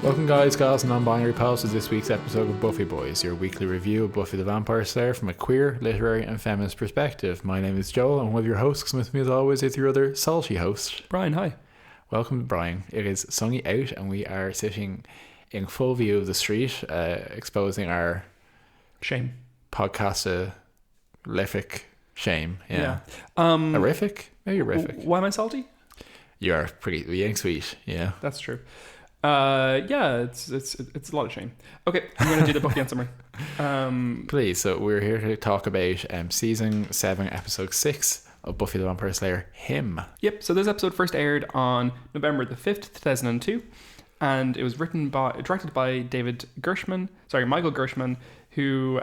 Welcome guys, gals and non-binary pals to this week's episode of Buffy Boys, your weekly review of Buffy the Vampire Slayer from a queer, literary and feminist perspective. My name is Joel and one of your hosts, with me as always is your other salty host, Brian. Hi. Welcome Brian. It is sunny out and we are sitting in full view of the street, exposing our Shame. Podcast-lific shame. Yeah. Horrific? Maybe horrific. Why am I salty? You are pretty being sweet, yeah. That's true. It's a lot of shame. Okay, I'm going to do the Buffy summary. Please, so we're here to talk about Season 7, Episode 6 of Buffy the Vampire Slayer, Him. Yep, so this episode first aired on November the 5th, 2002, and it was directed by Michael Gershman, who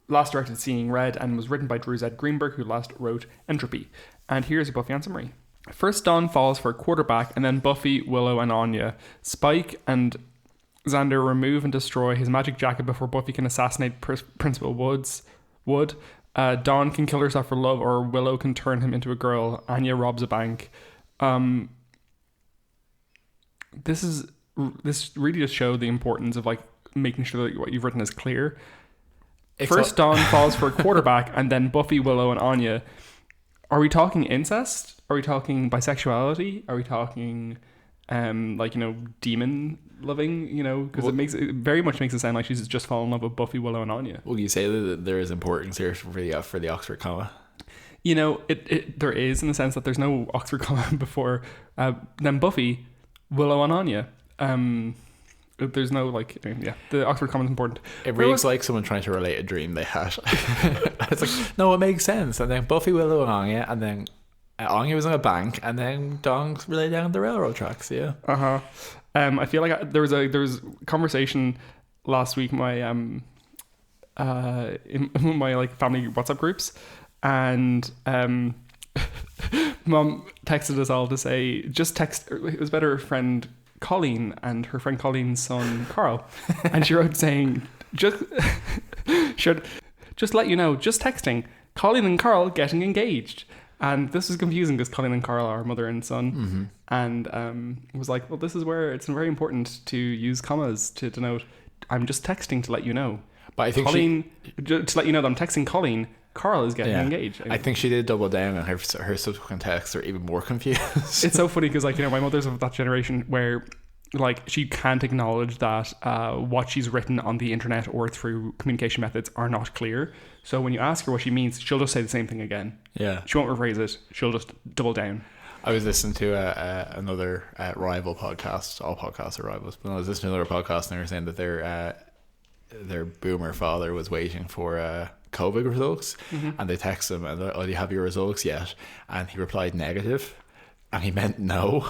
last directed Seeing Red and was written by Drew Z. Greenberg, who last wrote Entropy. And here's a Buffy summary. First, Dawn falls for a quarterback, and then Buffy, Willow, and Anya. Spike and Xander remove and destroy his magic jacket before Buffy can assassinate Principal Wood. Dawn can kill herself for love, or Willow can turn him into a girl. Anya robs a bank. This really just showed the importance of like making sure that what you've written is clear. First, Dawn falls for a quarterback, and then Buffy, Willow, and Anya. Are we talking incest? Are we talking bisexuality? Are we talking, demon loving? Because it very much makes it sound like she's just fallen in love with Buffy, Willow, and Anya. Will you say that there is importance here for the Oxford comma? There is, in the sense that there's no Oxford comma before then Buffy, Willow, and Anya. There's no the Oxford comma is important. It reads like someone trying to relate a dream they had. It's like, no, it makes sense. And then Buffy, Willow, and Anya, and then Anya was in a bank, and then Dawn lay down the railroad tracks. Yeah. I feel like there was conversation last week in my in my like family WhatsApp groups, and Mom texted us all to say it was better friend Colleen and her friend Colleen's son Carl, and she wrote saying just let you know, just texting, Colleen and Carl getting engaged. And this is confusing because Colleen and Carl are mother and son. Mm-hmm. And was like, well, this is where it's very important to use commas to denote I'm just texting to let you know. But I think Colleen, to let you know that I'm texting Colleen, Carl is getting engaged. I think she did double down, and her subsequent texts are even more confused. It's so funny because my mother's of that generation where she can't acknowledge that what she's written on the internet or through communication methods are not clear. So when you ask her what she means, she'll just say the same thing again. Yeah. She won't rephrase it. She'll just double down. I was listening to another rival podcast. All podcasts are rivals. But I was listening to another podcast, and they were saying that their boomer father was waiting for COVID results. Mm-hmm. And they text him, and do you have your results yet? And he replied negative. And he meant no.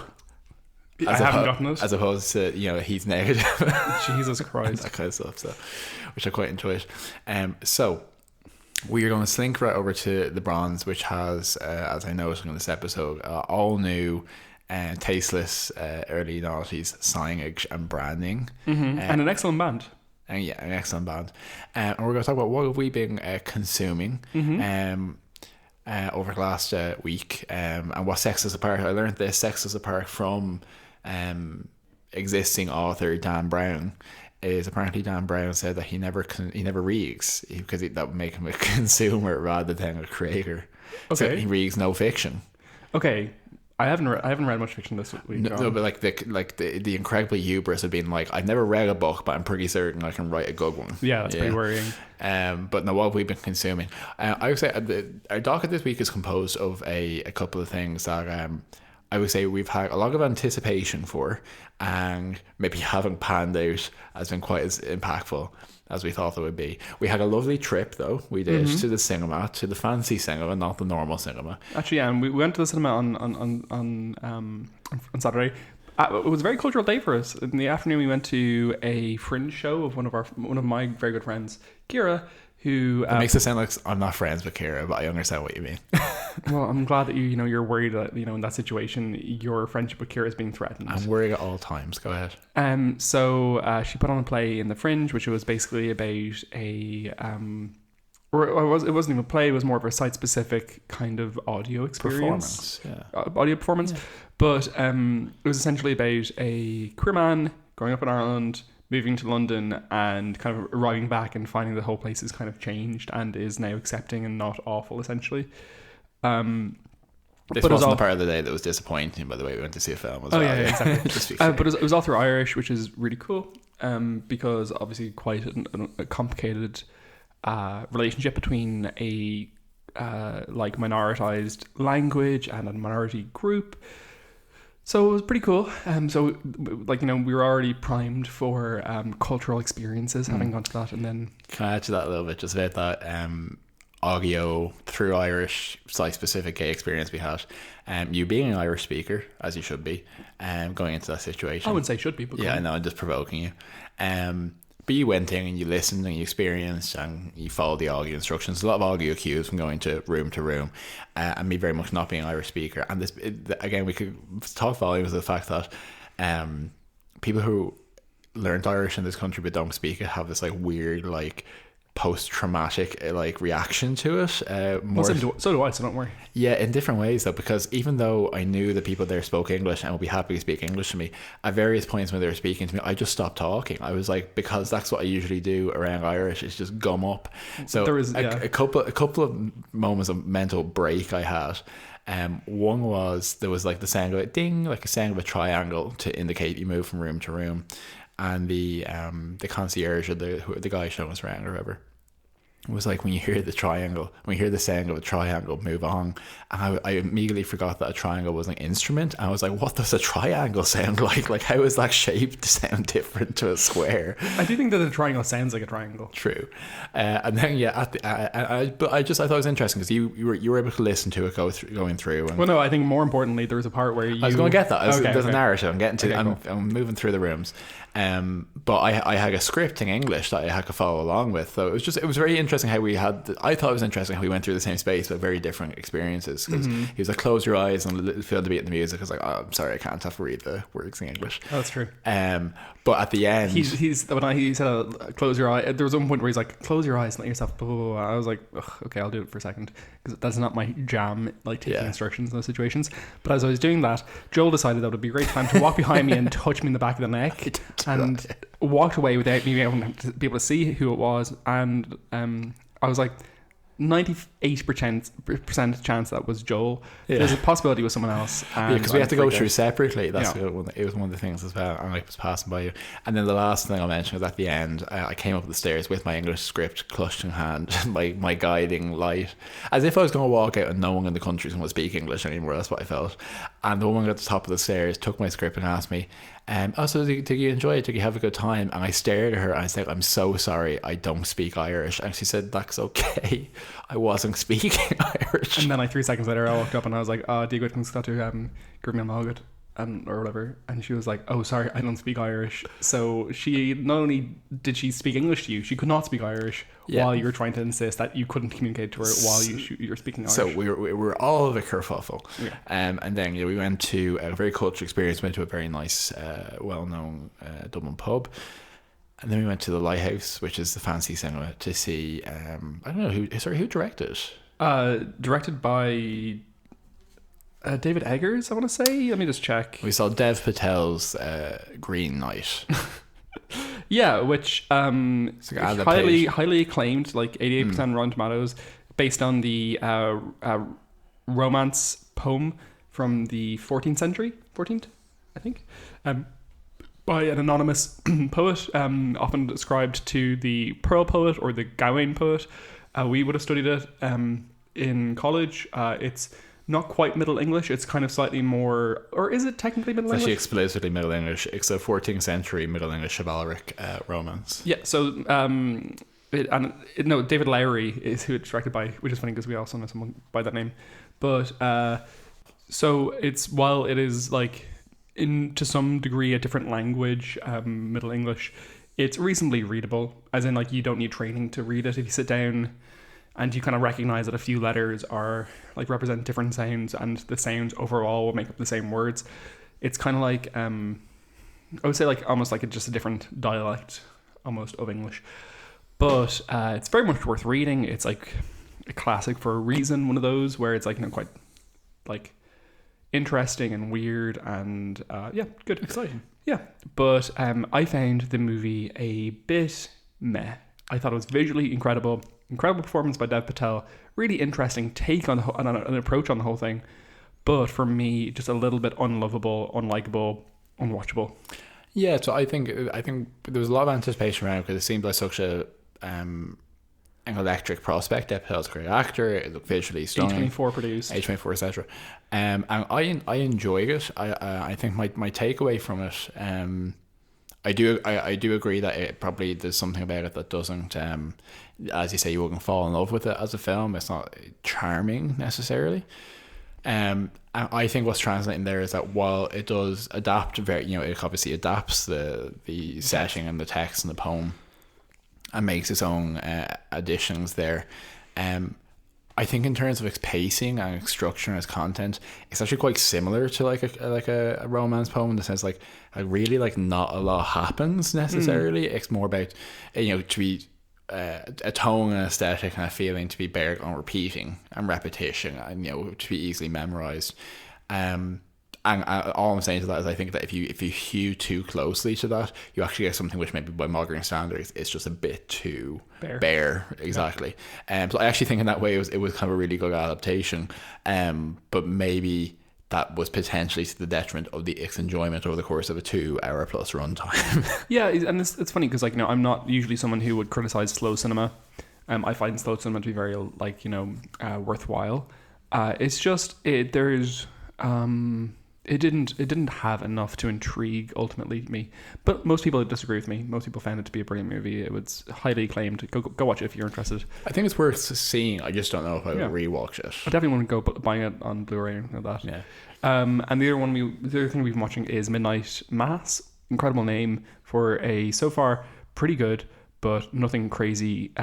I haven't gotten it. As opposed to, he's negative. Jesus Christ. That kind of stuff, so, which I quite enjoyed. So, we are going to slink right over to the Bronze, which has, as I noticed in this episode, all new and tasteless early 90s signage and branding. Mm-hmm. And an excellent band. And an excellent band. And we're going to talk about what have we been consuming. Mm-hmm. Over the last week, and what sets us apart. I learned this sets us apart from existing author Dan Brown. Is apparently Dan Brown said that he never reads because that would make him a consumer rather than a creator. Okay, so he reads no fiction. Okay. I haven't read much fiction this week. No, but the incredibly hubris of being like, I've never read a book, but I'm pretty certain I can write a good one. Yeah, that's pretty worrying. But no, what have we been consuming? I would say our docket this week is composed of a couple of things that I would say we've had a lot of anticipation for, and maybe haven't panned out has been quite as impactful as we thought it would be. We had a lovely trip, though. We did to the cinema, to the fancy cinema, not the normal cinema. Actually, yeah, and we went to the cinema on Saturday. It was a very cultural day for us. In the afternoon, we went to a fringe show of one of my very good friends, Kira, who it makes it sound like I'm not friends with Kira, but I understand what you mean. Well, I'm glad that you're worried that in that situation your friendship with Kira is being threatened. I'm worried at all times. Go ahead. So she put on a play in the Fringe, which was basically about a it wasn't even play, it was more of a site specific kind of audio experience. Audio performance. Yeah. But it was essentially about a queer man growing up in Ireland, moving to London, and kind of arriving back and finding the whole place is kind of changed and is now accepting and not awful, essentially. This wasn't the part of the day that was disappointing, by the way. We went to see a film as well. Yeah, exactly. But it was all through Irish, which is really cool, because obviously quite a complicated relationship between a like minoritized language and a minority group. So it was pretty cool. So like, you know, we were already primed for cultural experiences, having gone to that, and then can I add to that a little bit just about that audio through Irish site specific gay experience we had. You being an Irish speaker, as you should be, going into that situation. I wouldn't say should be, but yeah, I know, I'm just provoking you. But you went in and you listened and you experienced and you followed the audio instructions. A lot of audio cues from going to room, and me very much not being an Irish speaker. And this, again, we could talk volumes of the fact that people who learned Irish in this country but don't speak it have this like weird like post-traumatic like reaction to it. So do I, so don't worry. Yeah, in different ways though, because even though I knew the people there spoke English and would be happy to speak English to me, at various points when they were speaking to me, I just stopped talking. I was like, because that's what I usually do around Irish, is just gum up. So there was a couple of moments of mental break I had. One was there was like the sound of a ding, like a sound of a triangle to indicate you move from room to room, and the concierge or the guy showing us around or whatever was like, when you hear the triangle, when you hear the sound of a triangle, move on. And I immediately forgot that a triangle was an instrument. And I was like, what does a triangle sound like? Like, how is that shaped to sound different to a square? I do think that a triangle sounds like a triangle. True. And then but I thought it was interesting because you were able to listen to it going through. And, well, no, I think more importantly, there was a part where you... I was going to get that. There's a narrative. I'm getting to. Okay, I'm moving through the rooms. But I had a script in English that I had to follow along with. So it was very interesting how we had. I thought it was interesting how we went through the same space but very different experiences. Because he was like, close your eyes and feel the beat in the music. I was like, oh, I'm sorry, I can't have to read the words in English. Oh, that's true. But at the end, he said close your eye. There was one point where he's like, close your eyes and let yourself. Blah, blah, blah. I was like, okay, I'll do it for a second, because that's not my jam. Like taking instructions in those situations. But as I was doing that, Joel decided that it would be a great time to walk behind me and touch me in the back of the neck, and walked away without me being able to see who it was. And I was like, 98% chance that was Joel. There's a possibility it was someone else, because we have to go through separately. It was one of the things as well, and I was passing by you. And then the last thing I'll mention is at the end, I came up the stairs with my English script clutched in hand, my guiding light, as if I was going to walk out and no one in the country is going to speak English anymore. That's what I felt. And the woman at the top of the stairs took my script and asked me, so did you enjoy it? Did you have a good time? And I stared at her and I said, I'm so sorry, I don't speak Irish. And she said, that's okay, I wasn't speaking Irish. And then like 3 seconds later I walked up and I was like, do you got to give me a nugget or whatever? And she was like, oh sorry, I don't speak Irish. So she, not only did she speak English to you, she could not speak Irish while you were trying to insist that you couldn't communicate to her while you were speaking Irish. So we were all of a kerfuffle. And then we went to a very cultural experience. We went to a very nice well-known Dublin pub, and then we went to the Lighthouse, which is the fancy cinema, to see I don't know who directed. Directed by David Eggers, I want to say. Let me just check. We saw Dev Patel's Green Knight. Yeah, which highly acclaimed, like 88% Rotten Tomatoes, based on the romance poem from the 14th century, I think, by an anonymous poet, often described to the Pearl poet or the Gawain poet. We would have studied it in college. It's not quite Middle English. It's kind of slightly more, or is it technically Middle English? It's actually explicitly Middle English. It's a 14th century Middle English chivalric romance. Yeah. So, David Lowry is who it's directed by, which is funny because we also know someone by that name. But so while it is like to some degree a different language, Middle English, it's reasonably readable. As in, like, you don't need training to read it if you sit down. And you kind of recognize that a few letters are like represent different sounds, and the sounds overall will make up the same words. It's kind of like I would say like almost like just a different dialect almost of English. But it's very much worth reading. It's like a classic for a reason, one of those where it's like, quite like interesting and weird and good. Exciting. Yeah. But I found the movie a bit meh. I thought it was visually incredible performance by Dev Patel, really interesting take on an approach on the whole thing, but for me just a little bit unlovable, unlikable, unwatchable. Yeah, so I think there was a lot of anticipation around because it seemed like such an electric prospect. Dev Patel's a great actor, it looked visually stunning. A24 produced. A24, etc. And I enjoyed it. I think my takeaway from it, I do agree that it probably there's something about it that doesn't, as you say, you wouldn't fall in love with it as a film. It's not charming necessarily. And I think what's translating there is that while it does adapt very, it obviously adapts the setting and the text and the poem and makes its own additions there. I think in terms of its pacing and its structure and its content, it's actually quite similar to like a romance poem in the sense like really like not a lot happens necessarily. It's more about to be a tone and aesthetic and a feeling to be based on repeating and repetition and to be easily memorized. And all I'm saying to that is I think that if you hew too closely to that, you actually get something which maybe by modern standards is just a bit too bare. Exactly. So I actually think in that way it was kind of a really good adaptation. But maybe that was potentially to the detriment of its enjoyment over the course of a 2 hour plus runtime. Yeah, and it's funny because I'm not usually someone who would criticize slow cinema. I find slow cinema to be very worthwhile. It's just it didn't have enough to intrigue ultimately me, but most people disagree with me. Most people found it to be a brilliant movie. It was highly acclaimed. Go watch it if you're interested. I think it's worth seeing. I just don't know if I would rewatch it. I definitely want to go buying it on Blu-ray and that. Yeah. And the other thing we've been watching is Midnight Mass. Incredible name for a so far pretty good but nothing crazy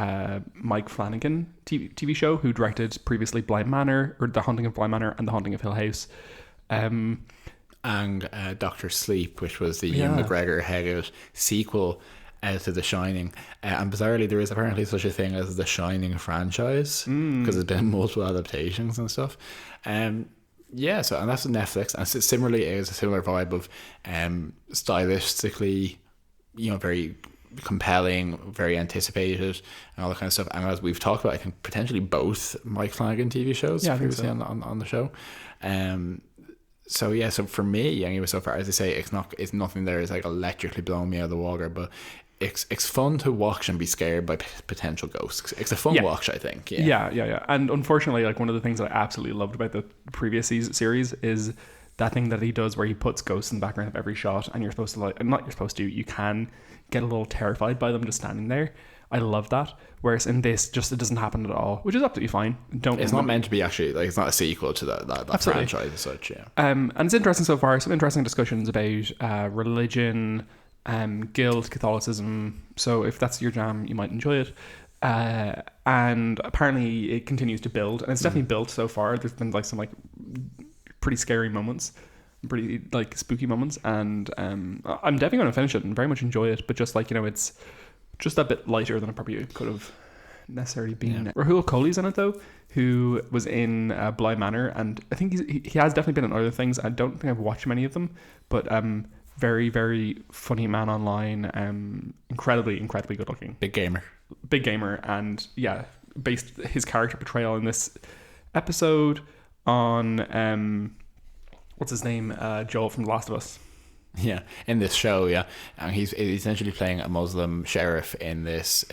Mike Flanagan TV show, who directed previously Bly Manor, or The Haunting of Bly Manor and The Haunting of Hill House. And Dr. Sleep, which was the Ewan McGregor headed sequel to The Shining. And bizarrely, there is apparently such a thing as the Shining franchise because there's been multiple adaptations and stuff. So and that's on Netflix. And similarly, it is a similar vibe of stylistically, very compelling, very anticipated, and all that kind of stuff. And as we've talked about, I think potentially both Mike Flanagan TV shows previously on the show. So for me, anyway, so far, as I say, it's nothing there is like electrically blowing me out of the water, but it's fun to watch and be scared by potential ghosts. It's a fun watch, I think. Yeah. And unfortunately, like one of the things that I absolutely loved about the previous series is that thing that he does where he puts ghosts in the background of every shot, and you can get a little terrified by them just standing there. I love that. Whereas in this, it doesn't happen at all, which is absolutely fine. It's not meant to be actually, like, it's not a sequel to that franchise as such. Yeah. And it's interesting so far. Some interesting discussions about religion, guilt, Catholicism. So if that's your jam, you might enjoy it. And apparently it continues to build, and it's definitely built so far. There's been like some like pretty scary moments, pretty like spooky moments, and I'm definitely going to finish it and very much enjoy it. But just like it's just a bit lighter than it probably could have necessarily been. Rahul Kohli's in it though, who was in Bly Manor, and I think he has definitely been in other things. I don't think I've watched many of them, but very, very funny man online, incredibly good looking, big gamer, and based his character portrayal in this episode on what's his name, Joel from The Last of Us. Yeah, in this show, and he's essentially playing a Muslim sheriff in this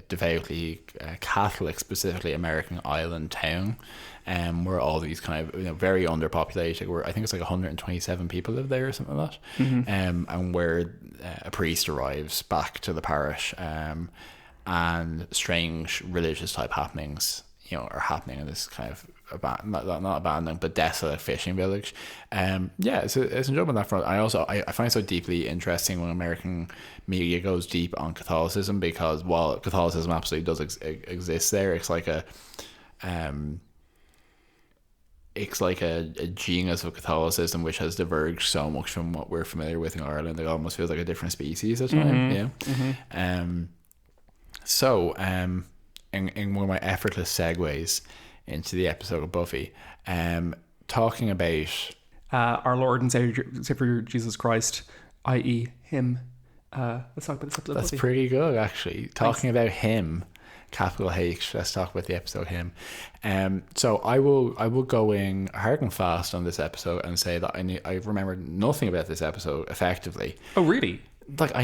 devoutly Catholic, specifically American island town, where all these kind of very underpopulated. Where I think it's like 127 people live there or something like that, and where a priest arrives back to the parish, and strange religious type happenings, are happening in this kind of not abandoned but desolate fishing village. It's enjoyable on that front. I find it so deeply interesting when American media goes deep on Catholicism, because while Catholicism absolutely does exist there, it's like a genus of Catholicism which has diverged so much from what we're familiar with in Ireland. It almost feels like a different species at times. So, in one of my effortless segues into the episode of Buffy, talking about our Lord and Savior Jesus Christ, i.e. him. Let's talk about this episode. That's Buffy. pretty good, actually. Talking about him, capital H. Let's talk about the episode him. So I will go in hard and fast on this episode and say that I remembered nothing about this episode effectively. Oh, really? Like I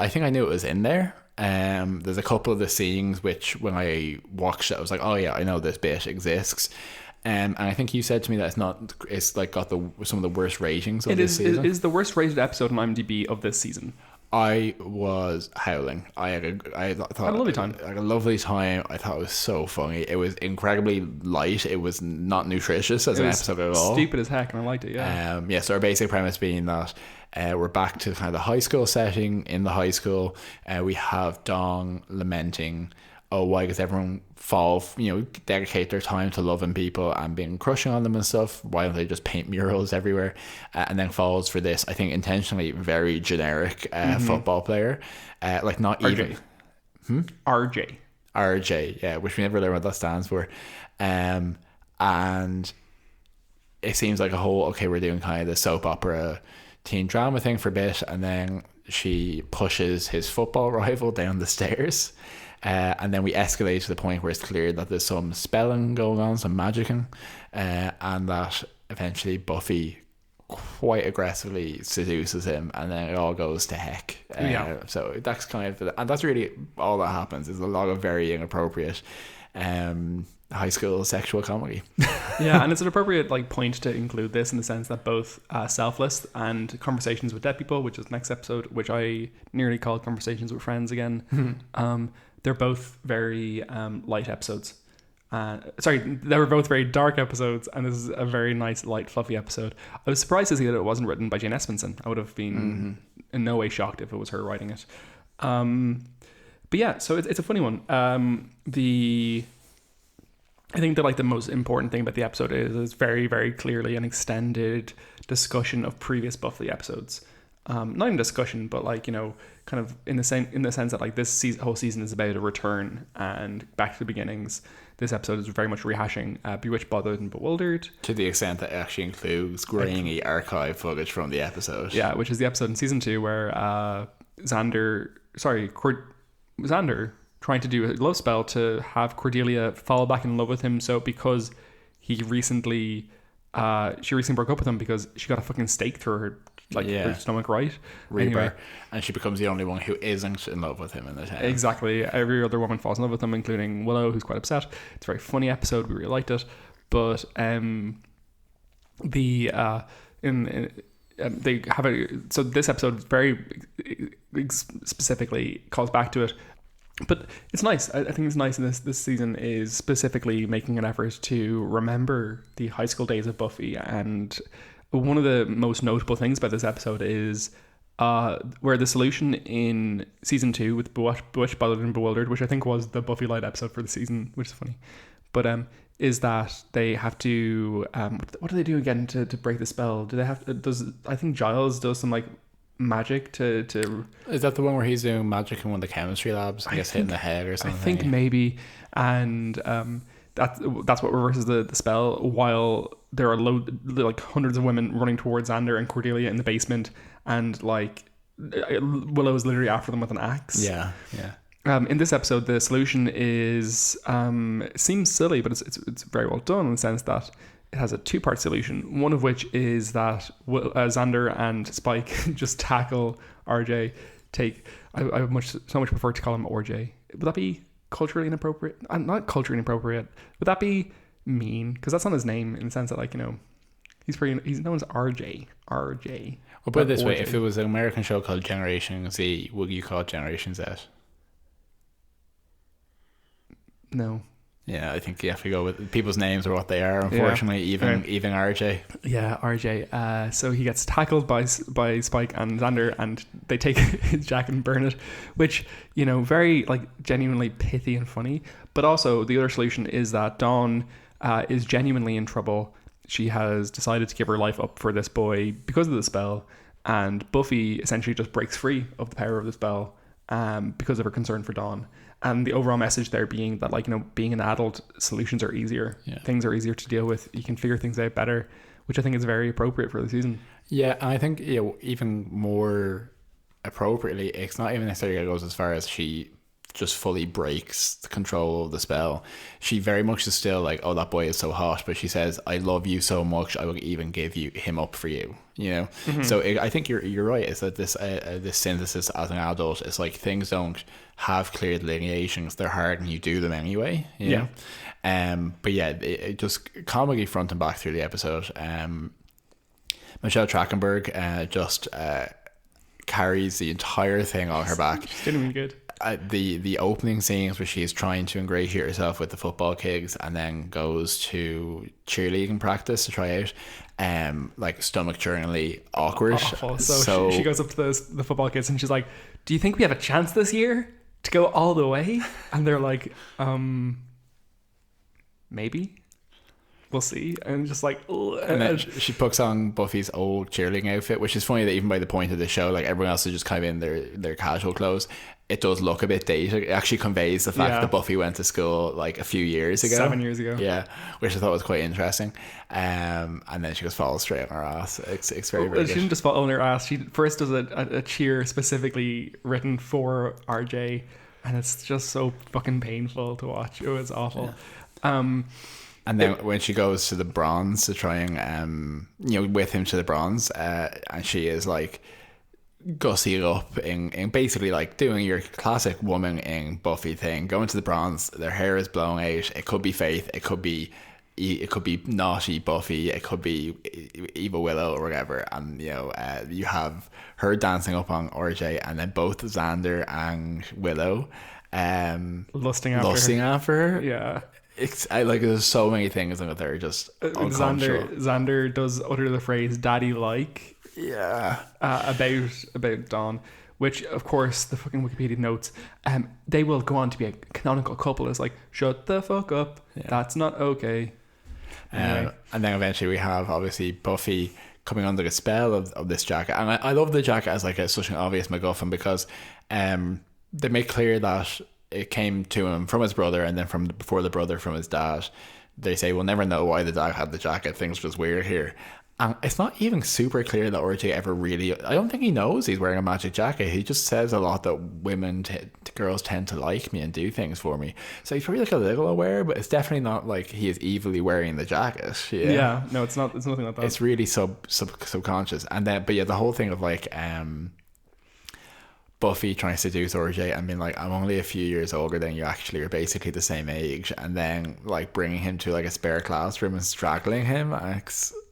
think I knew it was in there. There's a couple of the scenes which when I watched it, I was like, oh yeah, I know this bit exists. And I think you said to me that it's like got some of the worst ratings of this season. It is the worst rated episode on IMDb of this season. I was howling. I thought Had a lovely time. I had a lovely time. I thought it was so funny. It was incredibly light. It was not nutritious as an episode at all. Stupid as heck, and I liked it. Yeah. So our basic premise being that we're back to kind of the high school setting. In the high school, we have Dawn lamenting, oh, why does everyone dedicate their time to loving people and being crushing on them and stuff? Why don't they just paint murals everywhere? And then falls for this, I think, intentionally very generic football player. Like not RJ. even... RJ, yeah, which we never learn what that stands for. And it seems like a whole, okay, we're doing kind of the soap opera teen drama thing for a bit, and then she pushes his football rival down the stairs. And then we escalate to the point where it's clear that there's some spelling going on, some magicking, and that eventually Buffy quite aggressively seduces him, and then it all goes to heck. So that's kind of, and that's really all that happens. Is a lot of very inappropriate high school sexual comedy. Yeah, and it's an appropriate point to include this in the sense that both Selfless and Conversations with Dead People, which is the next episode, which I nearly called Conversations with Friends again, they're both very light episodes. They were both very dark episodes, and this is a very nice, light, fluffy episode. I was surprised to see that it wasn't written by Jane Espenson. I would have been in no way shocked if it was her writing it. But yeah, so it's a funny one. I think that the most important thing about the episode is it's very, very clearly an extended discussion of previous Buffy episodes. Not even discussion, but kind of in the sense that this whole season is about a return and back to the beginnings. This episode is very much rehashing Bewitched, Bothered, and Bewildered. To the extent that it actually includes grainy archive footage from the episode. Yeah, which is the episode in season 2 where Xander trying to do a love spell to have Cordelia fall back in love with him. So because she recently broke up with him because she got a fucking stake through her her stomach, right? Anyway, and she becomes the only one who isn't in love with him in the town. Exactly. Every other woman falls in love with him, including Willow, who's quite upset. It's a very funny episode. We really liked it. But they have so this episode very specifically calls back to it. But it's nice. I think it's nice in this season is specifically making an effort to remember the high school days of Buffy. And one of the most notable things about this episode is where the solution in season 2 with Bewitched, Bothered, and Bewildered, which I think was the Buffy Light episode for the season, which is funny, but is that they have to what do they do again to break the spell? Do they have I think Giles does some magic to is that the one where he's doing magic in one of the chemistry labs and gets hit in the head or something? I think maybe, and that's what reverses the spell, while there are hundreds of women running towards Xander and Cordelia in the basement, and Willow is literally after them with an axe. Yeah. In this episode, the solution is seems silly, but it's very well done in the sense that it has a 2-part solution. One of which is that Xander and Spike just tackle RJ. I so much prefer to call him RJ. Would that be culturally inappropriate? Not culturally inappropriate. Would that be mean? Because that's not his name in the sense that he's known as RJ. RJ. Well, put it this way: if it was an American show called Generation Z, would you call it Generation Z? No. Yeah, I think you have to go with people's names or what they are, unfortunately, even RJ. Yeah, RJ. So he gets tackled by Spike and Xander, and they take his jacket and burn it, which, very genuinely pithy and funny. But also the other solution is that Dawn is genuinely in trouble. She has decided to give her life up for this boy because of the spell, and Buffy essentially just breaks free of the power of the spell because of her concern for Dawn. And the overall message there being that, like, you know, being an adult, solutions are easier. Yeah. Things are easier to deal with. You can figure things out better, which I think is very appropriate for the season. Yeah, and I think, you know, even more appropriately, it's not even necessarily goes as far as she just fully breaks the control of the spell. She very much is still like, oh, that boy is so hot, but she says, I love you so much, I will even give him up for you, you know. So I think you're right, is that this synthesis as an adult is like, things don't have clear delineations, they're hard and you do them anyway, you know? But yeah, it just comedy front and back through the episode. Michelle Trachtenberg just carries the entire thing on her back. She's doing really good. The opening scenes where she's trying to ingratiate herself with the football kids and then goes to cheerleading practice to try out, like, stomach churningly awkward. Awful. So she goes up to the football kids and she's like, do you think we have a chance this year to go all the way? And they're like, maybe. We'll see. And just like, ugh. And then she puts on Buffy's old cheerleading outfit, which is funny that even by the point of the show, like, everyone else is just kind of in their casual clothes. It does look a bit dated. It actually conveys the fact that Buffy went to school like a few years ago. 7 years ago. Yeah, which I thought was quite interesting. And then she just falls straight on her ass. It's very, very She didn't just fall on her ass. She first does a cheer specifically written for RJ, and it's just so fucking painful to watch. It was awful. Yeah. And then when she goes to the bronze to try and, you know, with him to the bronze, and she is like gussied up in basically like doing your classic woman in Buffy thing, going to the bronze, their hair is blown out. It could be Faith, it could be naughty Buffy, it could be Eva Willow or whatever, and you know, you have her dancing up on RJ, and then both Xander and Willow lusting after her. Yeah. There's so many things that are just unconscionable. Xander does utter the phrase "daddy like," about Dawn, which of course the fucking Wikipedia notes. They will go on to be a canonical couple. It's like, shut the fuck up. Yeah. That's not okay. Anyway. And then eventually we have obviously Buffy coming under the spell of this jacket, and I love the jacket as like such an obvious MacGuffin, because they make clear that it came to him from his brother, and then before the brother from his dad. They say we'll never know why the dad had the jacket. Things just weird here. And it's not even super clear that RJ ever really... I don't think he knows he's wearing a magic jacket. He just says a lot that girls tend to like me and do things for me. So he's probably like a little aware, but it's definitely not like he is evilly wearing the jacket. Yeah, no, it's not. It's nothing like that. It's really subconscious. And then, but yeah, the whole thing of like... Buffy trying to seduce RJ and being like, I'm only a few years older than you actually, you're basically the same age, and then like bringing him to like a spare classroom and straggling him.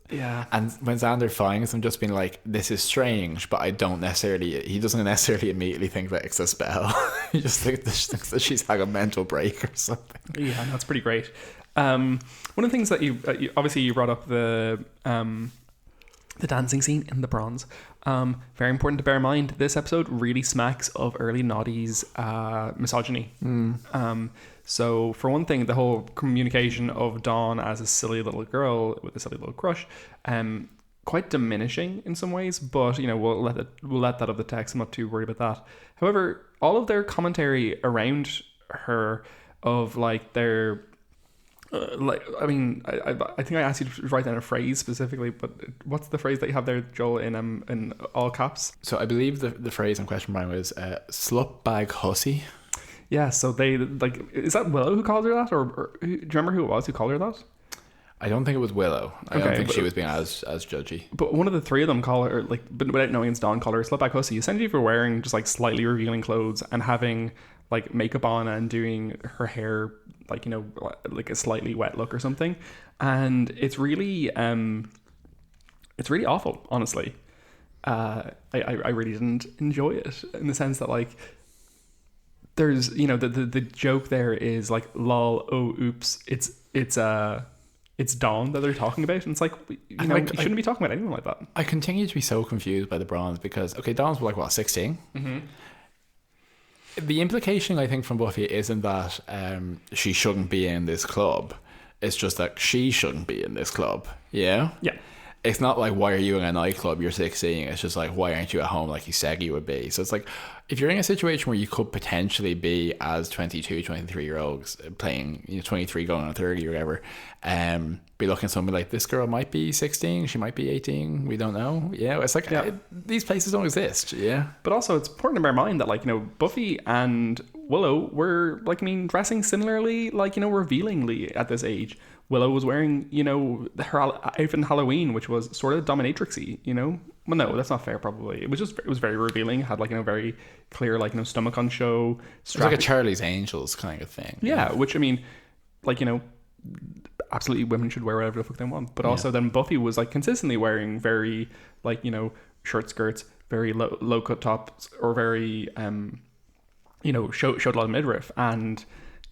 Yeah. And when Xander finds him, just being like, this is strange, but he doesn't necessarily immediately think that it's a spell. He just thinks that she's had a mental break or something. Yeah, that's pretty great. One of the things that you obviously you brought up the dancing scene in the bronze. Very important to bear in mind, this episode really smacks of early noughties misogyny. So for one thing, the whole communication of Dawn as a silly little girl with a silly little crush, quite diminishing in some ways, but you know, we'll let that of the text. I'm not too worried about that. However, all of their commentary around her of like their I think I asked you to write down a phrase specifically, but what's the phrase that you have there, Joel, in all caps? So I believe the phrase in question, Brian, was "slut bag hussy." Yeah. So they like, is that Willow who called her that, or do you remember who it was who called her that? I don't think it was Willow. I don't think she was being as judgy. But one of the three of them call her, like, but without knowing it's Dawn, call her slut bag hussy. Essentially for wearing just like slightly revealing clothes and having like makeup on and doing her hair like, you know, like a slightly wet look or something. And it's really awful, honestly. I really didn't enjoy it, in the sense that like there's, you know, the joke there is like, lol, oh oops, it's Dawn that they're talking about, and it's like, you know, you shouldn't be talking about anyone like that. I continue to be so confused by the bronze, because okay, Dawn's like what, 16? Mm-hmm. The implication, I think, from Buffy isn't that she shouldn't be in this club. It's just that she shouldn't be in this club. Yeah? Yeah. it's not like, why are you in a nightclub, you're 16. It's just like, why aren't you at home like you said you would be? So it's like, if you're in a situation where you could potentially be as 22, 23 year olds playing, 23 going on 30 or whatever, be looking at somebody like, this girl might be 16, she might be 18, we don't know. It's like, these places don't exist. But also it's important to bear in mind that, like, Buffy and Willow were, like, dressing similarly, like, revealingly at this age. Willow was wearing, her outfit in Halloween, which was sort of dominatrixy, Well, no, that's not fair, probably. It was very revealing. It had, like, very clear, like, stomach on show. It's like a Charlie's Angels kind of thing. Yeah, which, like, absolutely women should wear whatever the fuck they want. But also then Buffy was, like, consistently wearing very, like, short skirts, very low cut tops, or very, showed a lot of midriff. And,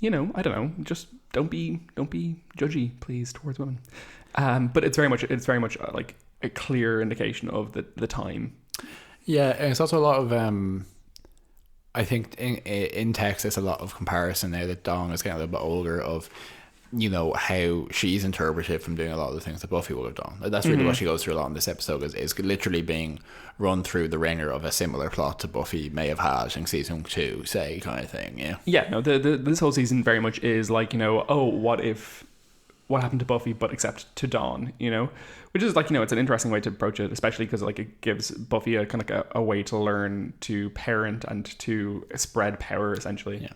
I don't know, just don't be judgy, please, towards women. But it's very much like a clear indication of the time. Yeah, and it's also a lot of I think in text there's a lot of comparison now that Dawn is getting a little bit older of how she's interpreted from doing a lot of the things that Buffy would have done. That's really what she goes through a lot in this episode, is literally being run through the ringer of a similar plot to Buffy may have had in season 2, say, kind of thing. This whole season very much is like, what happened to Buffy but except to Dawn, which is like, it's an interesting way to approach it, especially because, like, it gives Buffy a kind of like a way to learn to parent and to spread power, essentially.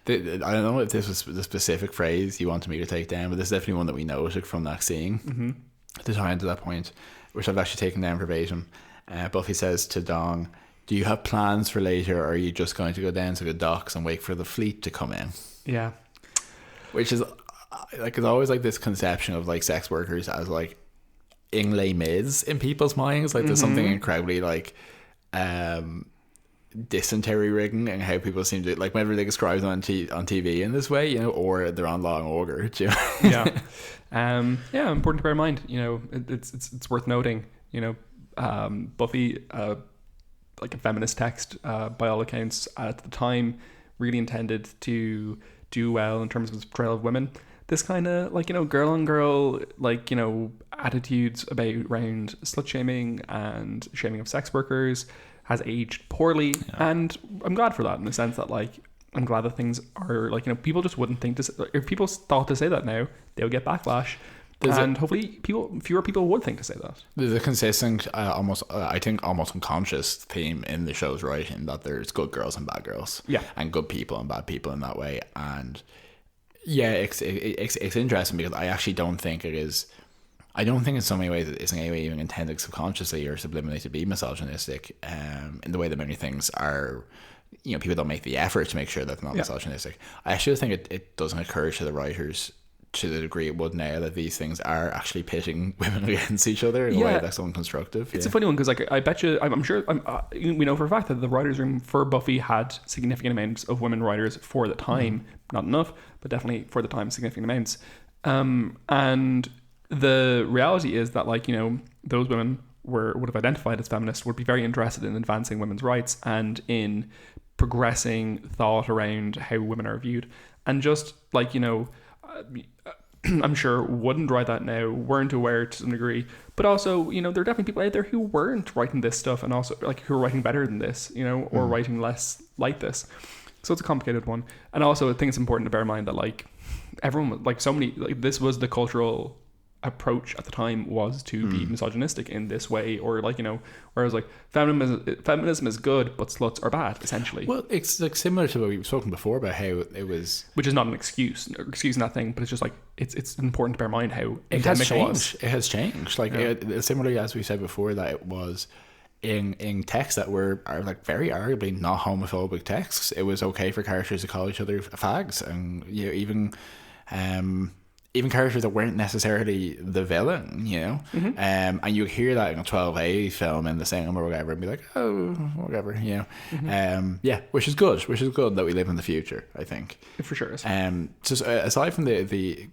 I don't know if this was the specific phrase you wanted me to take down, but this is definitely one that we noted from that scene to tie into that point, which I've actually taken down verbatim. Buffy says to Dawn, "Do you have plans for later, or are you just going to go down to the docks and wait for the fleet to come in?" Yeah. Which is, like, it's always like this conception of, like, sex workers as, like, in Les Mis in people's minds. Like, there's something incredibly, like, dysentery ridden and how people seem to, like, whenever they describe them on TV in this way, or they're on Law and Order. Important to bear in mind. It's worth noting. Buffy, like a feminist text, by all accounts at the time, really intended to do well in terms of its portrayal of women. This kind of, like, girl on girl, like, attitudes around slut shaming and shaming of sex workers has aged poorly. And I'm glad for that, in the sense that, like, I'm glad that things are, like, people just wouldn't think to, if people thought to say that now, they'll get backlash. Hopefully fewer people would think to say that. There's a consistent, almost unconscious theme in the show's writing that there's good girls and bad girls. Yeah. And good people and bad people in that way. And it's interesting because I actually don't think it is. I don't think in so many ways it is in any way even intended subconsciously or subliminally to be misogynistic. In the way that many things are, people don't make the effort to make sure that they're not misogynistic. I actually think it doesn't occur to the writers to the degree it would now that these things are actually pitting women against each other in a way that's unconstructive. It's a funny one because, like, I bet you, I'm sure, we know for a fact that the writers' room for Buffy had significant amounts of women writers for the time. Not enough, but definitely for the time, significant amounts. And the reality is that, like, those women would have identified as feminists, would be very interested in advancing women's rights and in progressing thought around how women are viewed. And just, like, I'm sure wouldn't write that now, weren't aware to some degree, but also, there are definitely people out there who weren't writing this stuff and also, like, who are writing better than this, or writing less like this. So it's a complicated one. And also I think it's important to bear in mind that, like, everyone, like, so many, like, this was the cultural approach at the time, was to be misogynistic in this way, or, like, whereas, like, feminism is good but sluts are bad, essentially. Well, it's, like, similar to what we've spoken before about how it was, which is not an excuse in that thing, but it's just like it's important to bear in mind how endemic it was. It has changed, like, similarly as we said before, that it was in texts that are like very arguably not homophobic texts. It was okay for characters to call each other fags, and even characters that weren't necessarily the villain, and you hear that in a 12A film in the cinema or whatever, and be like, oh, whatever, which is good that we live in the future, I think. It for sure is. So aside from the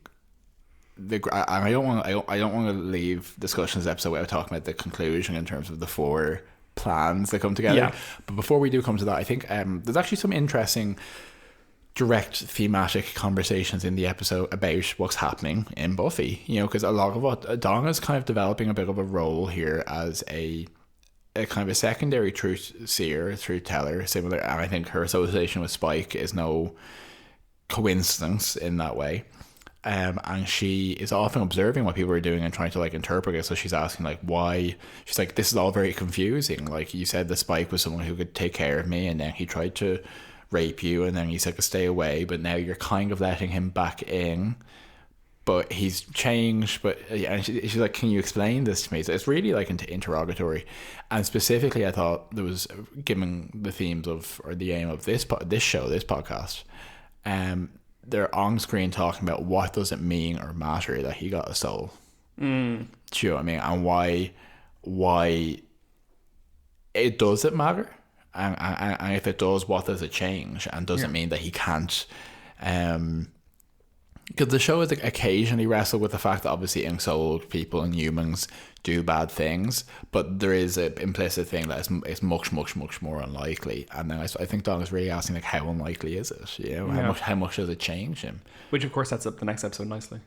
I don't want to leave discussions episode without talking about the conclusion in terms of the 4 plans that come together. But before we do come to that, I think there's actually some interesting direct thematic conversations in the episode about what's happening in Buffy, you know, because a lot of what Dawn is kind of developing a bit of a role here as a kind of a secondary truth seer, truth teller, similar, and I think her association with Spike is no coincidence in that way. And she is often observing what people are doing and trying to like interpret it. So she's asking like why. She's like, this is all very confusing. Like, you said that Spike was someone who could take care of me, and then he tried to rape you, and then he said to stay away, but now you're kind of letting him back in, but he's changed. But yeah, and she's like, can you explain this to me? So it's really like interrogatory. And specifically, I thought there was, given the themes of, or the aim of this show, this podcast, they're on screen talking about what does it mean or matter that he got a soul. Do you know what I mean? And why it does it matter? And if it does, what does it change? And does it mean that he can't? Because the show has occasionally wrestled with the fact that obviously ensouled people and humans do bad things, but there is an implicit thing that it's much more unlikely. And then I think Don is really asking like, how unlikely is it? You know, how much does it change him? Which of course sets up the next episode nicely.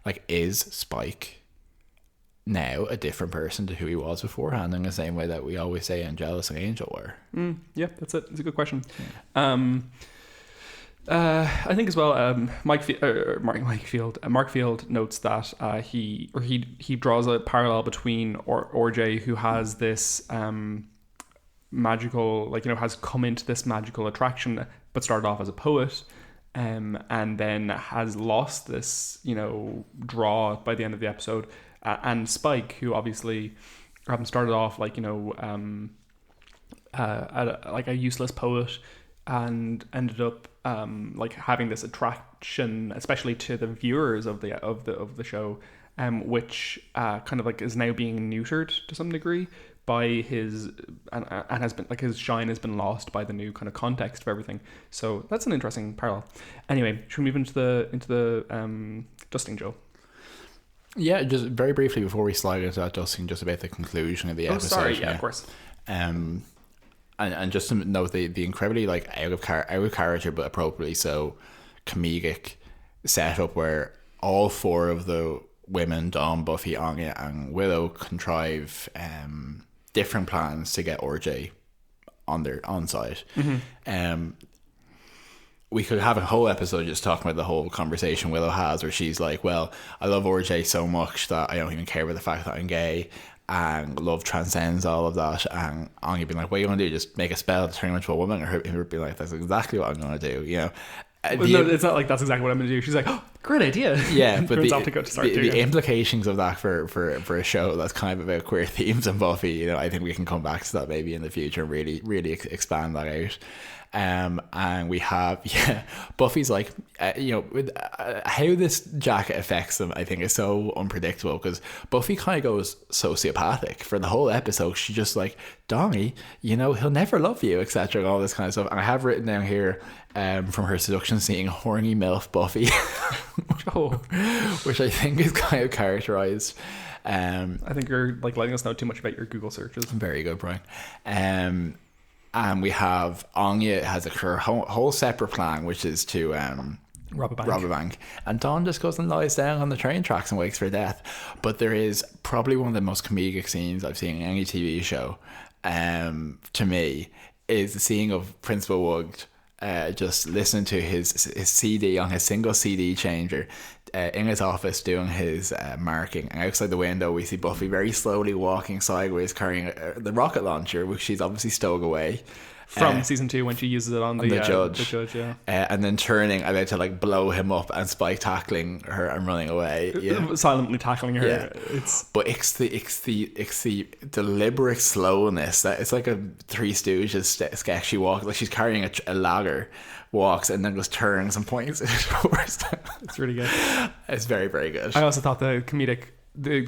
Like, is Spike now a different person to who he was beforehand, in the same way that we always say Angelus and Angel were? Yeah, that's it. It's a good question. Yeah. I think as well, Mark Field notes that he draws a parallel between RJ, who has this magical, like, you know, has come into this magical attraction, but started off as a poet, and then has lost this, you know, draw by the end of the episode, and Spike, who obviously started off like, you know, like a useless poet, and ended up like having this attraction, especially to the viewers of the show, which kind of like is now being neutered to some degree by his and has been like, his shine has been lost by the new kind of context of everything. So that's an interesting parallel. Anyway, should we move into the dusting, Joe? Yeah, just very briefly before we slide into that dusting, just about the conclusion of the episode. Sorry, yeah, of course. And just to note the incredibly like out of character but appropriately so comedic setup where all four of the women, Dawn, Buffy, Anya, and Willow, contrive different plans to get RJ on site. We could have a whole episode just talking about the whole conversation Willow has, where she's like, well, I love RJ so much that I don't even care about the fact that I'm gay, and love transcends all of that. And Anya being like, what are you going to do? Just make a spell to turn him into a woman? Or her being like, that's exactly what I'm going to do, you know? No, it's not like that's exactly what I'm going to do. She's like, oh, great idea. Yeah, but the implications of that for a show that's kind of about queer themes and Buffy, you know, I think we can come back to that maybe in the future and really expand that out. And we have Buffy's like, you know, how this jacket affects them, I think, is so unpredictable, because Buffy kind of goes sociopathic for the whole episode. She's just like, Donnie, you know, he'll never love you, etc., and all this kind of stuff. And I have written down here from her seduction scene, horny MILF Buffy, which I think is kind of characterized. I think you're like letting us know too much about your Google searches. Very good, Brian. And we have Anya has her whole separate plan, which is to rob a bank. And Dawn just goes and lies down on the train tracks and waits for death. But there is probably one of the most comedic scenes I've seen in any TV show, to me, is the scene of Principal Wood just listening to his CD on his single CD changer in his office doing his marking, and outside the window we see Buffy very slowly walking sideways carrying the rocket launcher, which she's obviously stowed away from season 2 when she uses it on the judge, yeah. And then turning about to like blow him up, and Spike tackling her and running away, silently tackling her. But it's the deliberate slowness that it's like a Three Stooges sketch. She walks like she's carrying a ladder, walks, and then just turns and points towards them. It's really good. It's very, very good. I also thought the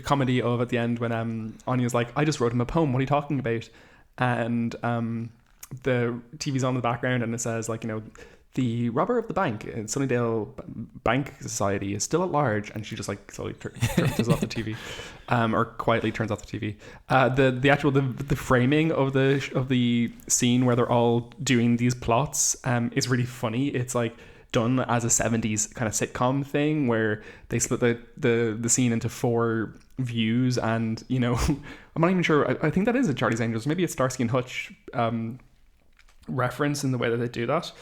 comedy of at the end when Anya's like, I just wrote him a poem, what are you talking about? And the TV's on in the background and it says, like, you know, the robber of the bank in Sunnydale Bank Society is still at large, and she just like slowly turns off the TV, or quietly turns off the TV. The actual framing of the scene where they're all doing these plots is really funny. It's like done as a 70s kind of sitcom thing where they split the scene into 4 views, and you know, I'm not even sure. I think that is a Charlie's Angels, maybe it's Starsky and Hutch reference in the way that they do that,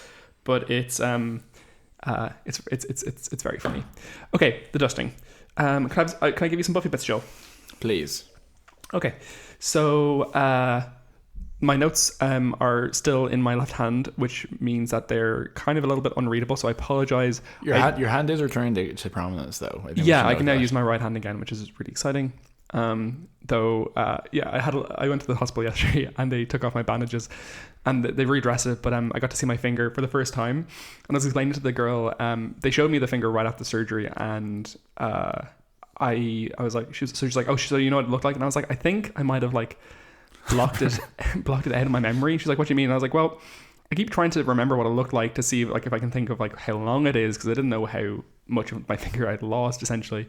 but it's very funny. Okay, the dusting. Can I give you some Buffy Bits, Joe? Please. Okay, so my notes are still in my left hand, which means that they're kind of a little bit unreadable, so I apologize. Your hand is returning to prominence, though. I can now use my right hand again, which is really exciting. I went to the hospital yesterday and they took off my bandages and they redressed it, but I got to see my finger for the first time, and I was explaining to the girl, they showed me the finger right after surgery, and I was like, she's like, oh, so you know what it looked like? And I was like, I think I might have like blocked it out of my memory. She's like, what do you mean? And I was like, well, I keep trying to remember what it looked like to see like if I can think of like how long it is, because I didn't know how much of my finger I'd lost essentially,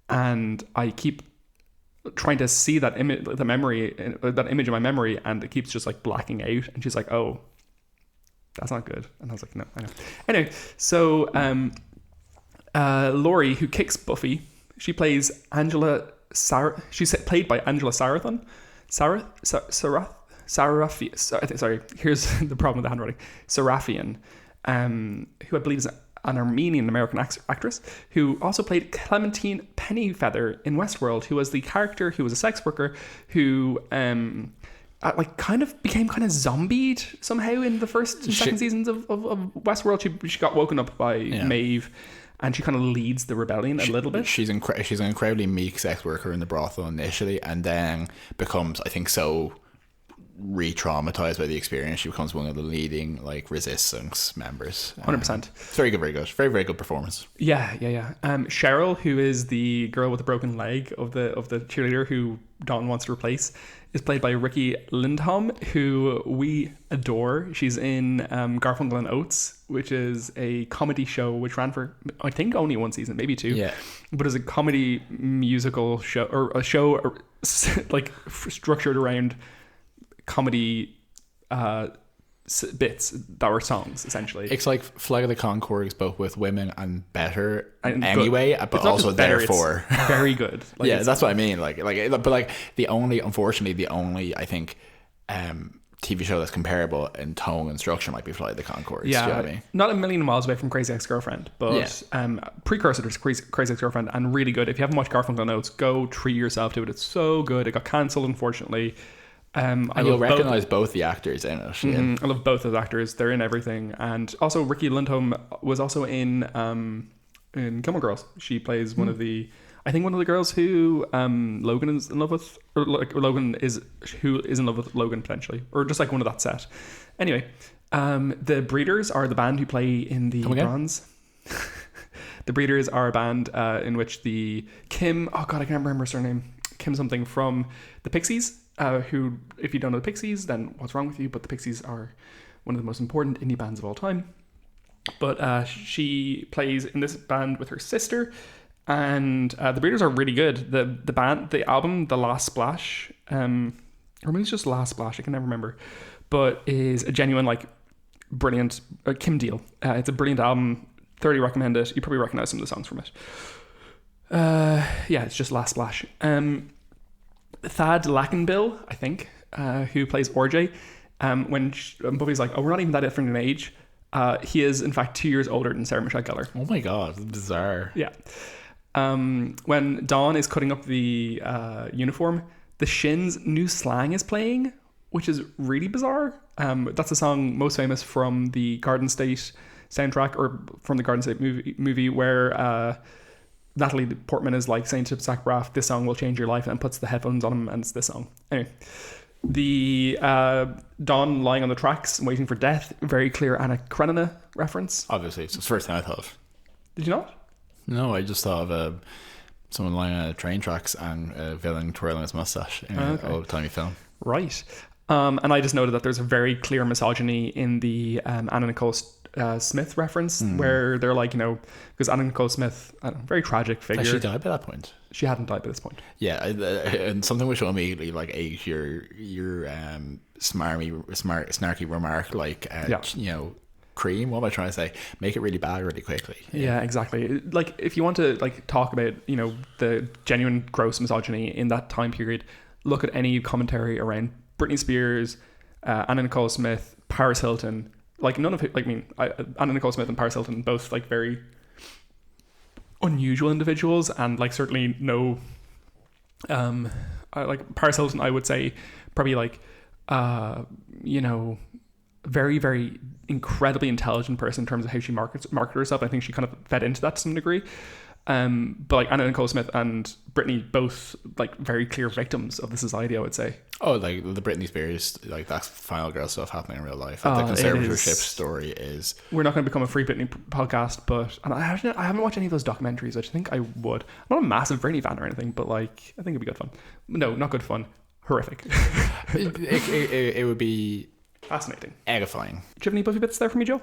and I keep trying to see that image in my memory, and it keeps just like blacking out. And she's like, oh, that's not good. And I was like, no, I know. Anyway, so Laurie, who kicks Buffy, she plays she's played by Angela Sarafian. Sorry, here's the problem with the handwriting. Sarafian, who I believe is an Armenian-American actress, who also played Clementine Pennyfeather in Westworld, who was the character who was a sex worker who kind of became kind of zombied somehow in the first and second seasons of Westworld. She got woken up by Maeve, and she kind of leads the rebellion a little bit. She's an incredibly meek sex worker in the brothel initially, and then becomes, I think, so re-traumatized by the experience, she becomes one of the leading like resistance members. 100%. It's very good, very, very good performance. Yeah. Cheryl, who is the girl with the broken leg of the cheerleader who Dawn wants to replace, is played by Ricky Lindholm, who we adore. She's in Garfunkel and Oates, which is a comedy show which ran for, I think, only 1 season, maybe 2. Yeah. But it's a comedy musical show, or a show like structured around comedy bits that were songs, essentially. It's like Flag of the Conchords, but with women and better anyway, but also therefore very good. Like, yeah, that's what I mean. But the only I think TV show that's comparable in tone and structure might be Flight of the Conchords. Yeah, do you know what I mean? Not a million miles away from Crazy Ex-Girlfriend, but precursor to Crazy Ex-Girlfriend, and really good. If you haven't watched Garfunkel Notes, go treat yourself to it. It's so good. It got cancelled, unfortunately. And you'll recognise both the actors in it. Yeah. I love both those actors. They're in everything. And also Ricky Lindholm was also in Gilmore Girls. She plays one of the girls who Logan is in love with, or like Logan is who is in love with Logan potentially, or just like one of that set. Anyway, the Breeders are the band who play in the Bronze. The Breeders are a band in which the Kim, I can't remember her surname, Kim something from the Pixies. Who, if you don't know the Pixies, then what's wrong with you? But the Pixies are one of the most important indie bands of all time. But she plays in this band with her sister, and the Breeders are really good. The album, The Last Splash, or maybe it's just Last Splash, I can never remember, but is a genuine, like, brilliant Kim Deal. It's a brilliant album. Thoroughly recommend it. You probably recognize some of the songs from it. It's just Last Splash. Thad Lackenbill, I think, who plays RJ, when Buffy's like, oh, we're not even that different in age, he is in fact 2 years older than Sarah Michelle Gellar. Oh my god, that's bizarre. Yeah. When Dawn is cutting up the uniform, the Shins' new slang is playing, which is really bizarre. That's a song most famous from the Garden State soundtrack, or from the Garden State movie where Natalie Portman is like saying to Zach Braff, this song will change your life, and puts the headphones on him, and it's this song. Anyway, the Dawn lying on the tracks waiting for death, very clear Anna Karenina reference. Obviously, it's the first thing I thought of. Did you not? No, I just thought of someone lying on train tracks and a villain twirling his mustache in an old-timey film. Right. And I just noted that there's a very clear misogyny in the Anna Nicole Smith reference, where they're like, because Anna Nicole Smith, very tragic figure. Has she died by that point? She hadn't died by this point. Yeah, and something which will immediately like age your snarky remark, like cream. What am I trying to say? Make it really bad really quickly. Yeah, exactly. Like, if you want to like talk about, you know, the genuine gross misogyny in that time period, look at any commentary around Britney Spears, Anna Nicole Smith, Paris Hilton. Like, none of it, like, I mean, Anna Nicole Smith and Paris Hilton, both like very unusual individuals, and like certainly no, like Paris Hilton, I would say probably like, you know, very, very incredibly intelligent person in terms of how she marketed herself. I think she kind of fed into that to some degree. But like Anna Nicole Smith and Britney, both like very clear victims of the society, I would say. Oh, like the Britney Spears, like that's final girl stuff happening in real life. Like, the conservatorship story is. We're not going to become a Free Britney podcast, but and I haven't watched any of those documentaries, which I think I would. I'm not a massive Britney fan or anything, but like I think it'd be good fun. No, not good fun. Horrific. it would be fascinating, edifying. Do you have any Buffy bits there for me, Joe?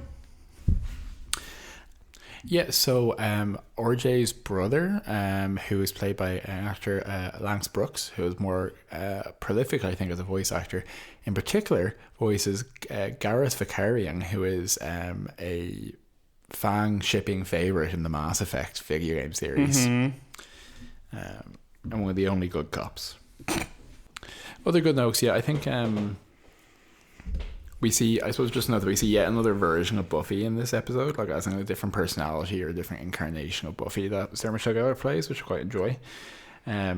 Yeah, so RJ's brother, who is played by actor Lance Brooks, who is more prolific, I think, as a voice actor. In particular, voices Gareth Vicarian, who is a fan shipping favourite in the Mass Effect video game series. And one of the only good cops. Other good notes, yeah, I think we see, I suppose, just now that we see yet another version of Buffy in this episode, like as in a different personality or a different incarnation of Buffy that Sarah Michelle Gellar plays, which I quite enjoy. I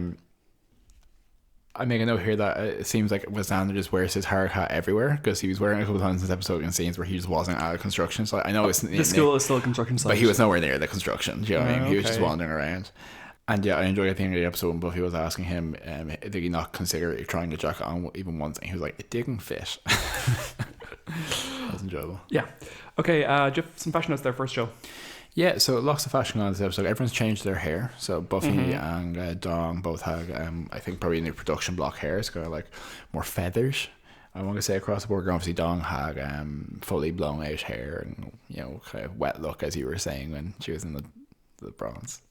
make a note here that it seems like Xander just wears his hard hat everywhere, because he was wearing it a couple of times in this episode in scenes where he just wasn't at a construction site. I know it's the school is still a construction site, but he was nowhere near the construction. Do you know what I mean? He was just wandering around. And yeah, I enjoyed at the end of the episode when Buffy was asking him, did he not consider trying the jacket on even once? And he was like, it didn't fit. That was enjoyable. Yeah. Okay, do you have some fashion notes there first, Joe? Yeah, so lots of fashion on this episode. Everyone's changed their hair. So Buffy and Dawn both have, I think, probably new production block hair. It's got like more feathers, I want to say, across the board. Obviously, Dawn had fully blown out hair and, you know, kind of wet look, as you were saying, when she was in the bronze.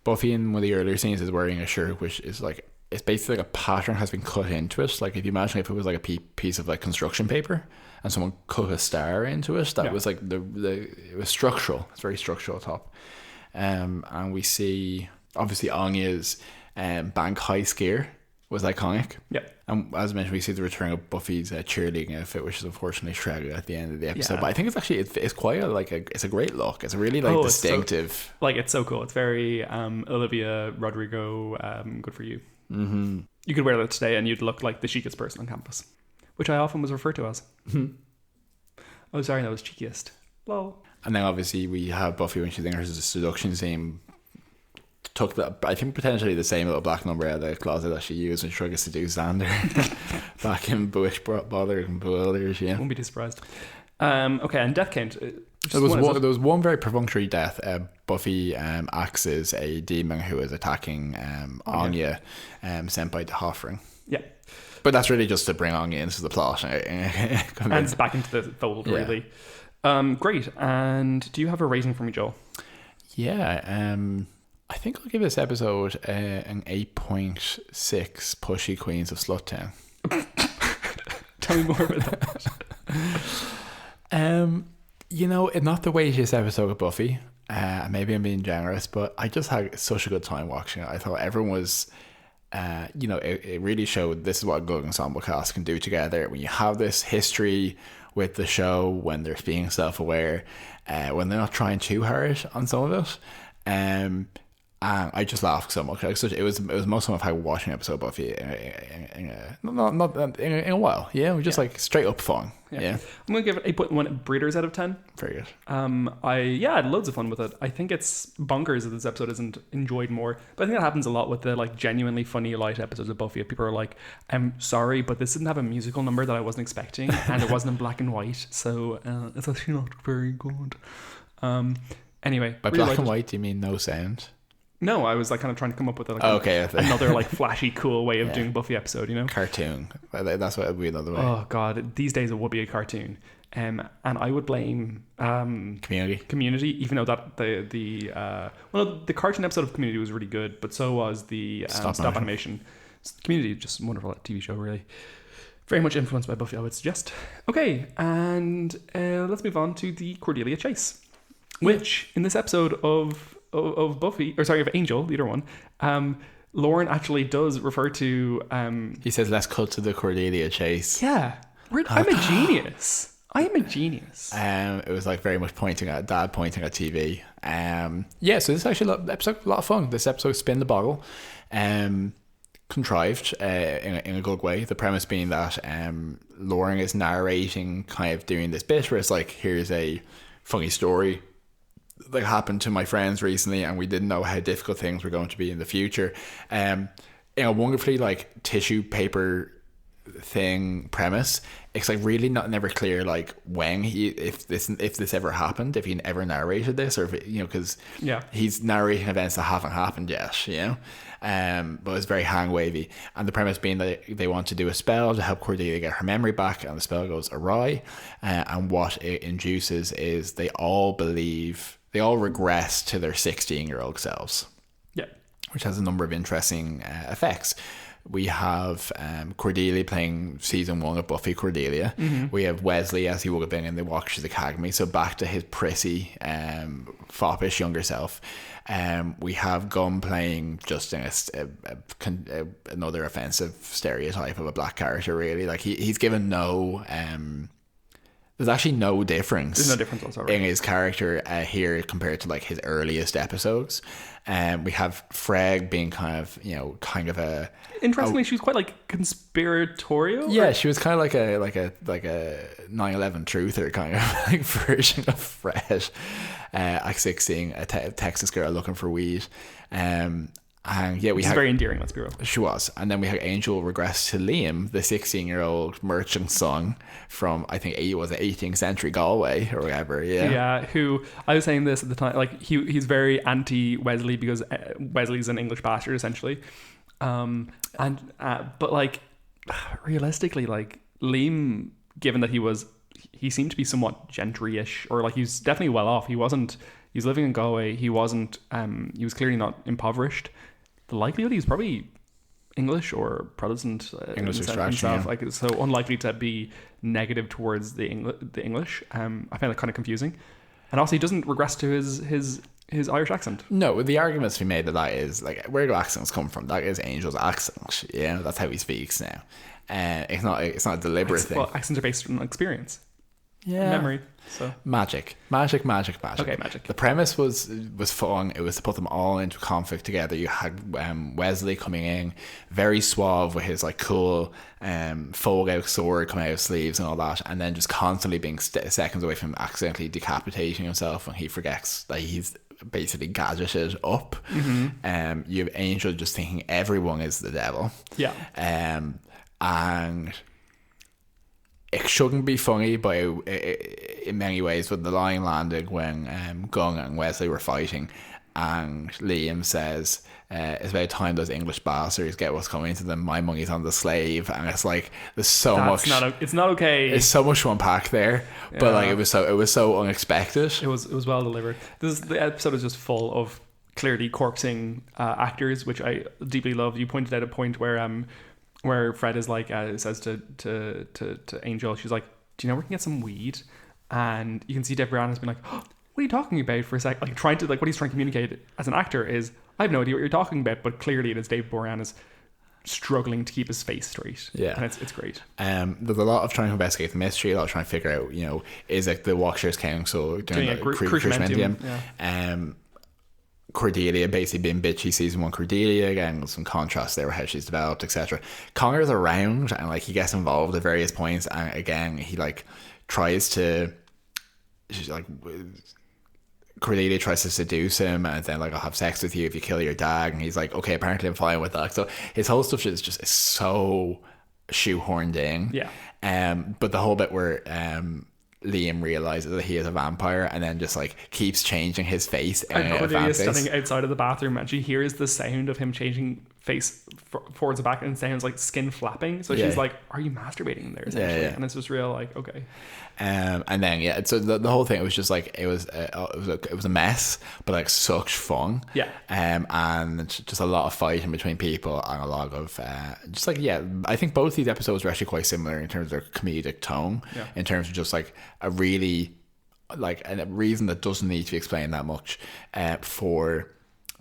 Buffy in one of the earlier scenes is wearing a shirt which is like, it's basically like a pattern has been cut into it. Like if you imagine if it was like a piece of like construction paper and someone cut a star into it, that was like it was structural. It's very structural top. And we see obviously Anya's bank high skier was iconic. Yeah. And as I mentioned, we see the return of Buffy's cheerleading outfit, which is unfortunately shredded at the end of the episode. But I think it's actually it's quite it's a great look. It's a really like distinctive. It's so cool. It's very Olivia Rodrigo. Good for you. You could wear that today and you'd look like the chicest person on campus, which I often was referred to as. Oh, sorry, that was cheekiest. Lol. And then obviously we have Buffy when she's in her seduction scene. Took I think potentially the same little black number out of the closet that she used when she tried to seduce Xander back in Bewitched, Bothered and Bewildered. Yeah, won't be too surprised. Okay, and death count. There was one very perfunctory death. Buffy axes a demon who is attacking Anya, sent by the Hoffring. Yeah, but that's really just to bring Anya into the plot and back into the fold, really. Great. And do you have a rating for me, Joel? Yeah. I think I'll give this episode an 8.6 pushy queens of Sluttown. Tell me more about that. You know, not the weightiest episode of Buffy. Maybe I'm being generous, but I just had such a good time watching it. I thought everyone was, you know, it really showed this is what a good ensemble cast can do together. When you have this history with the show, when they're being self-aware, when they're not trying too hard on some of it. And I just laughed so much. It was most of I've had watching an episode of Buffy in a while. Yeah, it was just like straight up fun. Yeah. I'm gonna give it 8.1 breeders out of 10. Very good. I had loads of fun with it. I think it's bonkers that this episode isn't enjoyed more. But I think that happens a lot with the like genuinely funny light episodes of Buffy. People are like, I'm sorry, but this didn't have a musical number that I wasn't expecting, and it wasn't in black and white, so it's actually not very good. Anyway, by really black and white, do you mean no sound? No, I was like kind of trying to come up with another like flashy, cool way of doing Buffy episode, you know? Cartoon. That's what it would be another way. Oh God, these days it would be a cartoon. And I would blame Community, even though that the cartoon episode of Community was really good, but so was the stop animation. Community, just a wonderful TV show, really. Very much influenced by Buffy, I would suggest. Okay, and let's move on to the Cordelia chase, which in this episode of Buffy, or sorry, of Angel, the other one, Lauren actually does refer to. He says, "Let's cut to the Cordelia chase." Yeah, I'm a genius. I am a genius. It was like very much pointing at TV. Yeah, so this is actually a lot of fun. This episode, Spin the Bottle. Contrived in a good way. The premise being that Lauren is narrating, kind of doing this bit where it's like, here's a funny story that happened to my friends recently, and we didn't know how difficult things were going to be in the future. In a wonderfully like tissue paper thing premise, it's like really never clear like when if this ever happened, if he ever narrated this, or if it, because he's narrating events that haven't happened yet, but it's very hand wavy, and the premise being that they want to do a spell to help Cordelia get her memory back, and the spell goes awry, and what it induces is they all regress to their 16-year-old selves, which has a number of interesting effects. We have Cordelia playing season 1 of Buffy Cordelia. Mm-hmm. We have Wesley as he would have been in the Watchers Academy, so back to his prissy, foppish younger self. We have Gunn playing just another offensive stereotype of a black character, really. Like he's given no... there's actually no difference. There's no difference whatsoever in his character here compared to like his earliest episodes. We have Freg being kind of a... Interestingly, she was quite like conspiratorial. Yeah, she was kind of like a 9/11 truther kind of like version of Fred. Act 16, a Texas girl looking for weed. And yeah, we had very endearing. Let's be real. She was, and then we had Angel regress to Liam, the 16-year-old merchant son from I think it was 18th century Galway or whatever. Yeah. Who I was saying this at the time, like he's very anti Wesley because Wesley's an English bastard essentially, but like realistically, like Liam, given that he seemed to be somewhat gentry-ish, or like he's definitely well off. He wasn't. He's living in Galway. He wasn't. He was clearly not impoverished. The likelihood he's probably English or Protestant, English extraction, himself, like so unlikely to be negative towards the English. I find that kind of confusing, and also he doesn't regress to his Irish accent. No, the arguments we made that is like, where do accents come from? That is Angel's accent. Yeah, that's how he speaks now. It's not a deliberate thing. Well, accents are based on experience. Yeah. Memory. So magic. Okay, magic. The premise was fun. It was to put them all into conflict together. You had Wesley coming in very suave with his like cool fold out sword coming out of sleeves and all that, and then just constantly being seconds away from accidentally decapitating himself when he forgets that he's basically gadgeted up. Mm-hmm. You have Angel just thinking everyone is the devil. Yeah. And it shouldn't be funny, but in many ways, but the line landed when Gunn and Wesley were fighting, and Liam says, it's about time those English bastards get what's coming to them. My money's on the slave. And it's like, there's so much. It's not okay. There's so much to unpack there, but like it was so unexpected. It was well delivered. The episode is just full of clearly corpsing actors, which I deeply loved. You pointed out a point where Fred is like says to Angel, she's like, do you know where we can get some weed? And you can see Dave Brown has been like, oh, what are you talking about for a sec? Like trying to what he's trying to communicate as an actor is, I have no idea what you're talking about, but clearly it is Dave Boran is struggling to keep his face straight. Yeah, and it's great. There's a lot of trying to investigate the mystery, a lot of trying to figure out, is it the Watchers Council doing a crucimendium? Yeah. Cordelia basically being bitchy season 1 Cordelia, again some contrast there with how she's developed, etc. Connor's around and like he gets involved at various points, and again he like tries to, she's like, Cordelia tries to seduce him, and then like, I'll have sex with you if you kill your dad, and he's like, okay, apparently I'm fine with that. So his whole stuff is just so shoehorned in. Yeah. But the whole bit where Liam realizes that he is a vampire and then just like keeps changing his face. And Cordelia is standing outside of the bathroom and she hears the sound of him changing face forwards and back, and it sounds like skin flapping. So she's like, "Are you masturbating in there?" Essentially, and it's just real like, okay. And then so the whole thing, it was just like it was a mess, but like such fun. Yeah. And just a lot of fighting between people, and a lot of just like I think both these episodes were actually quite similar in terms of their comedic tone. Yeah. In terms of just like a really like a reason that doesn't need to be explained that much, for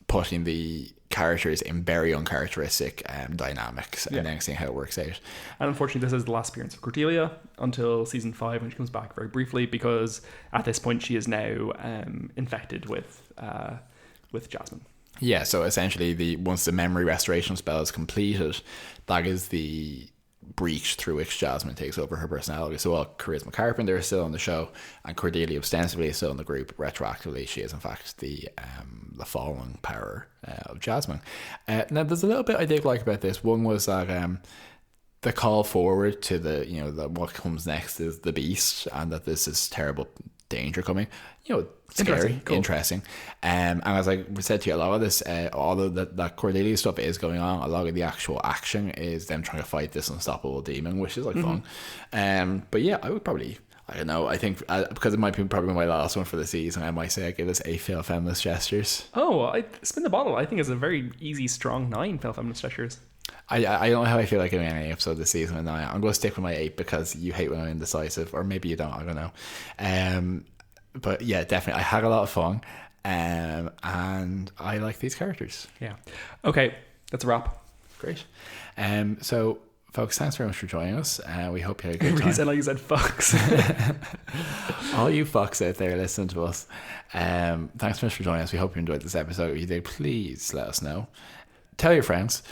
putting the characters in very uncharacteristic dynamics, and then seeing how it works out. And unfortunately, this is the last appearance of Cordelia until season 5, when she comes back very briefly, because at this point she is now infected with Jasmine. Yeah, so essentially once the memory restoration spell is completed, that is the breach through which Jasmine takes over her personality. So while Charisma Carpenter is still on the show and Cordelia ostensibly is still in the group, retroactively she is in fact the following power of Jasmine. Now there's a little bit I did like about this. One was that the call forward to the what comes next is the beast, and that this is terrible danger coming. Scary, interesting. And as I said to you, a lot of this, although that Cordelia stuff is going on, a lot of the actual action is them trying to fight this unstoppable demon, which is like fun. But yeah, I would probably, I don't know, I think because it might be probably my last one for the season, I might say I give this 8 fail feminist gestures. I spin the bottle. I think it's a very easy, strong 9 fail feminist gestures. I don't know how I feel like giving any episode this season, and I'm going to stick with my 8 because you hate when I'm indecisive, or maybe you don't, I don't know. But yeah, definitely, I had a lot of fun, and I like these characters. Yeah. Okay, that's a wrap. Great. So, folks, thanks very much for joining us. We hope you had a good time. You said like you said fucks. All you fucks out there listening to us, thanks so much for joining us. We hope you enjoyed this episode. If you did, please let us know. Tell your friends.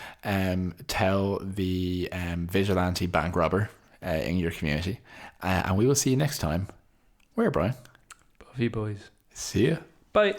Tell the vigilante bank robber in your community, and we will see you next time. Where, Brian? Buffy Boys. See ya. Bye.